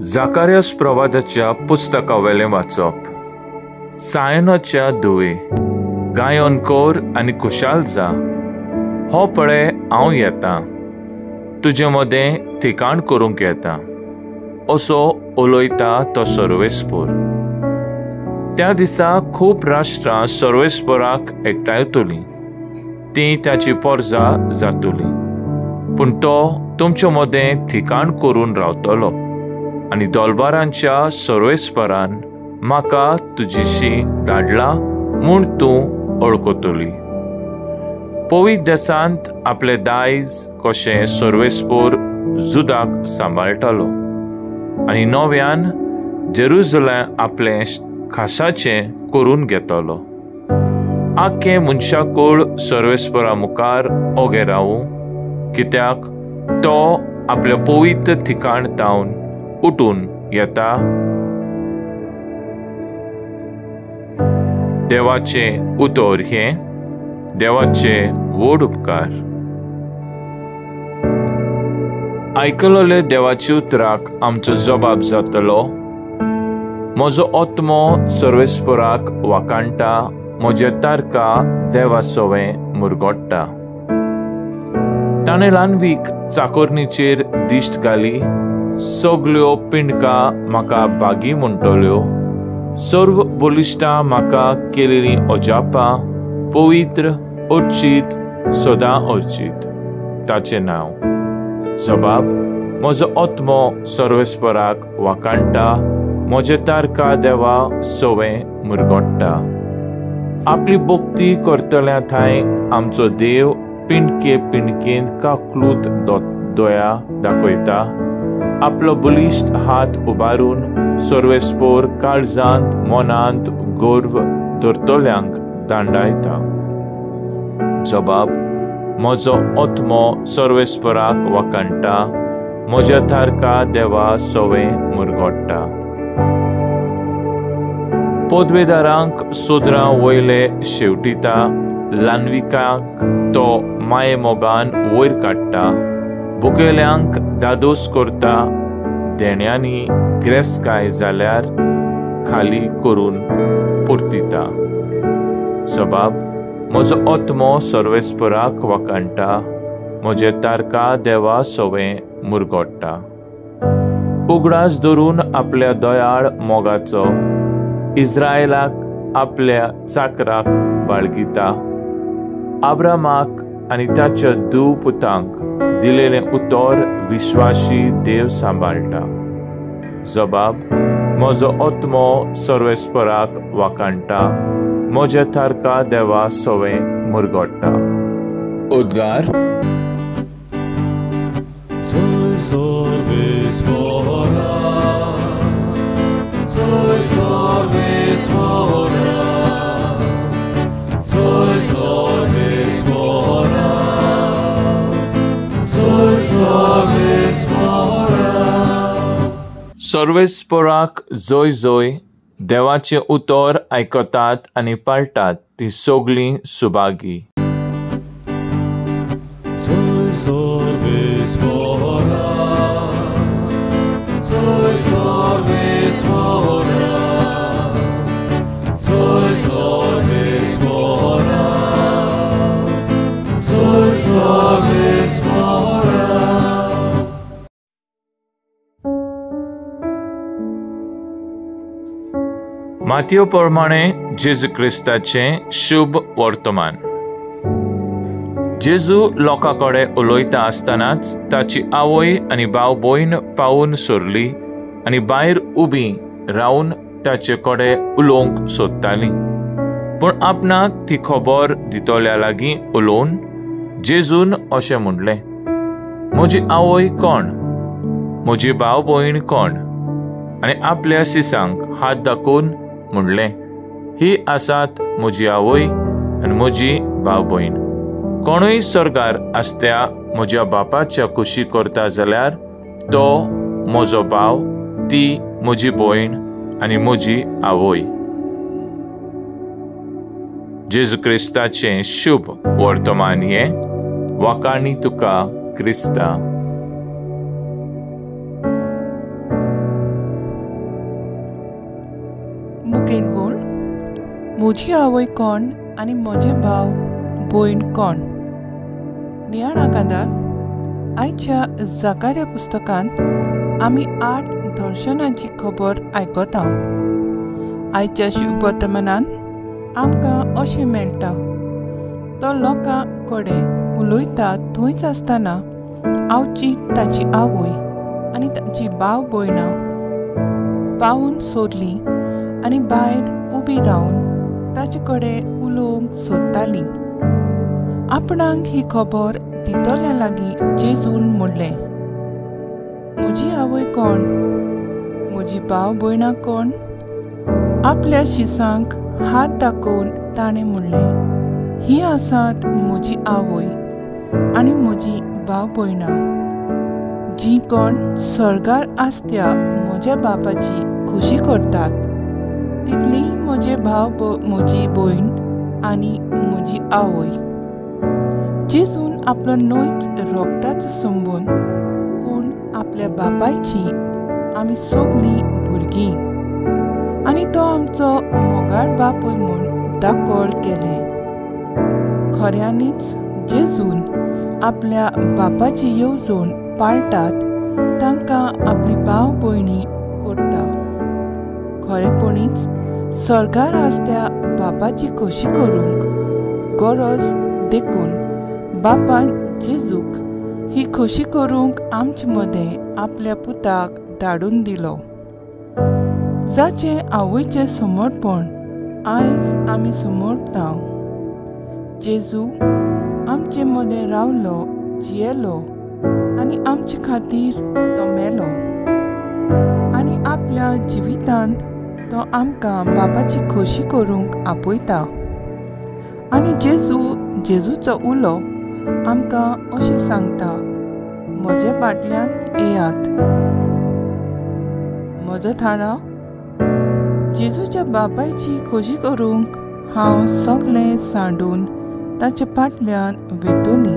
जाकार्यास प्रवादाच्या पुस्तकावेलें वाचप. सायनाच्या दुवे गायन कोर आनी खुशाल जा. हो पळय हांव येता, तुजे मदें ठिकाण करूंक येता असो उलयता तो सर्वेस्पर. त्या दिसा खूब राष्ट्रां सर्वेस्पराक एकठांयतलीं. तीं ताची पोरजां जातलीं. पूण तो तुमचे मदें ठिकाण करून रावतलो आनी दोलबारांच्या सर्वेस्परान म्हाका तुजीशी धाडला म्हूण तूं वळखतली. पवित्र देसांत आपले दायज कशें सर्वेस्पर जुदाक सांबाळटालो आनी नव्यान जेरुसलेम आपलें खासाचें करून घेतलो. आख्खे मनशाकूळ सर्वेस्परा मुखार ओगे रावूं, कित्याक तो आपल्या पवित्र ठिकाण तावन उठून येता. देवाचे उतर हे देवाचे व्हड उपकार. आयकलोले देवाचे उतराक आमचो जबाब जातलो. म्हजो आत्मो सर्वेस्पराक वाकाणटा, म्हजे तारका देवा सवें मुरगोडटा. ताणें लानवीक चाकोरणीचेर दिश्ट घाली. सगल्यो पिणकां म्हाका बागी म्हणटल्यो. सर्व बलिश्टां म्हाका केलेलीं अजापां, पवित्र, अर्चीत, सदां अर्चीत ताचें नांव. जबाब. म्हजो आत्मो सर्वेस्पराक वाकाणटा, म्हजे तारका देवा सवें मुरगोडटा. आपली भक्ती करतल्या थंय आमचो देव पिणके पिणकेन काकलूत दोया दाखयता. आपलो बलिश्ट हात उबारून सर्वेस्पर काळजांत मनांत गर्व धरतल्यांक दांडायता. जबाब. म्हजो आत्मो सर्वेस्पराक वाकाणटा, म्हज्या तारका देवा सवें मुरगोडटा. पदवेदारांक सोदरां वयले शेवटिता. लानविकांक तो माये मोगान वयर काडटा. भुकेल्यांक दादोस करता. देण्यांनी ग्रेसकाय जाल्यार खाली करून पुर्तिता. जबाब. म्हजो आत्मो सर्वेस्पराक वाकाणटा, म्हजे तारका देवा सवें मुरगोडटा. उगडास धरून आपल्या दयाळ मोगाचो इस्रायलाक आपल्या चाकराक बाळगिता. आब्रामाक आनी ताच्या धूव पुतांक दिलेलें उतर विश्वासी देव सांबाळटा. जबाब. म्हजो आत्मो सर्वेस्पराक वाकाणटा, म्हजे तारका देवा सवें मुरगोडटा. उद्गार. सर्वेस्पराक जय जय. देवाचे उतर आयकतात आनी पाळटात ती सगळीं सुभागी. माथ्यू प्रमाणे जेजू क्रिस्ताचें शुभ वर्तमान. जेजू लोकां कडेन उलयता आसतनाच ताची आवय आनी भाव भयण पावून सरली आनी भायर उबीं रावन ताचे कडेन उलोवंक सोदतालीं. पूण आपणाक ती खबर दितोल्या लागीं उलोवन जेजून अशें म्हणलें, म्हजी आवय कोण, म्हजी भाव भयण कोण? आनी आपल्या सिसांक हात दाखोवन म्हणलें, ही आसात म्हजी आवय आनी म्हजी भाव भयण. कोणूय सर्गार आसत्या म्हज्या बापाच्या खुशी करता जाल्यार तो म्हजो भाव, ती म्हजी भयण आनी म्हजी आवय. जेजू क्रिस्ताचें शुभ वर्तमान हें. वाकाणी तुका क्रिस्ता. म्हजी आवय कोण आनी म्हजे भाव भयण कोण? नियाळाकादार आयच्या जाकार्या पुस्तकांत आमी 8 दर्शनांची खबर आयकता। आयच्या शिव वर्तमानांत आमकां अशें मेळटा, तो लोकां कडेन उलयता थंयच आसतना आवची ताची आवय आनी ताची भाव भयणां पावून सोदली आनी भायर उबी रावन ताचे कडेन उलोवंक सोदताली। आपणाक ही खबर दितल्या लागीं जेजून म्हणलें, म्हजी आवय कोण? म्हजी भाव भयणां कोण? आपल्या शिसांक हात दाखोवन ताणें म्हणलें, ही आसात म्हजी आवय आनी म्हजी भाव भयणां, जीं कोण सर्गार आसत्या म्हज्या बापाची खोशी करतात, तितली म्हजे भाव म्हजी भयण आनी म्हजी आवय। जेजून आपलो न्हयच रोगताचो संबंद, पूण आपल्या बापायची आमी सगलीं भुरगीं, आनी तो आमचो मोगाळ बापूय म्हूण दाखोळ केलें। खऱ्यांनीच जेजून आपल्या बापाची येवजण पाळटात तांकां आपली भाव भयणी करता। खरेपणीच सर्गार आसत्या बापाची खोशी करूंक गरज देखून बापान जेजूक ही खोशी करूंक आमचे मदें आपल्या पुताक धाडून दिलो, जाचें आवयचें समर्पण आयज आमी समर्पता। जेजू आमचे मदें रावलो, जियेलो आनी आमचे खातीर तो मेलो, आनी आपल्या जिवितांत तो आमकां बापाची खोशी करूंक आपयता। आनी जेजूचो उलो आमकां अशें सांगता, म्हजे फाटल्यान येयात। म्हजो थाराव, जेजूच्या बापायची खोशी करूंक हांव सगलें सांडून ताचे फाटल्यान वेतोली।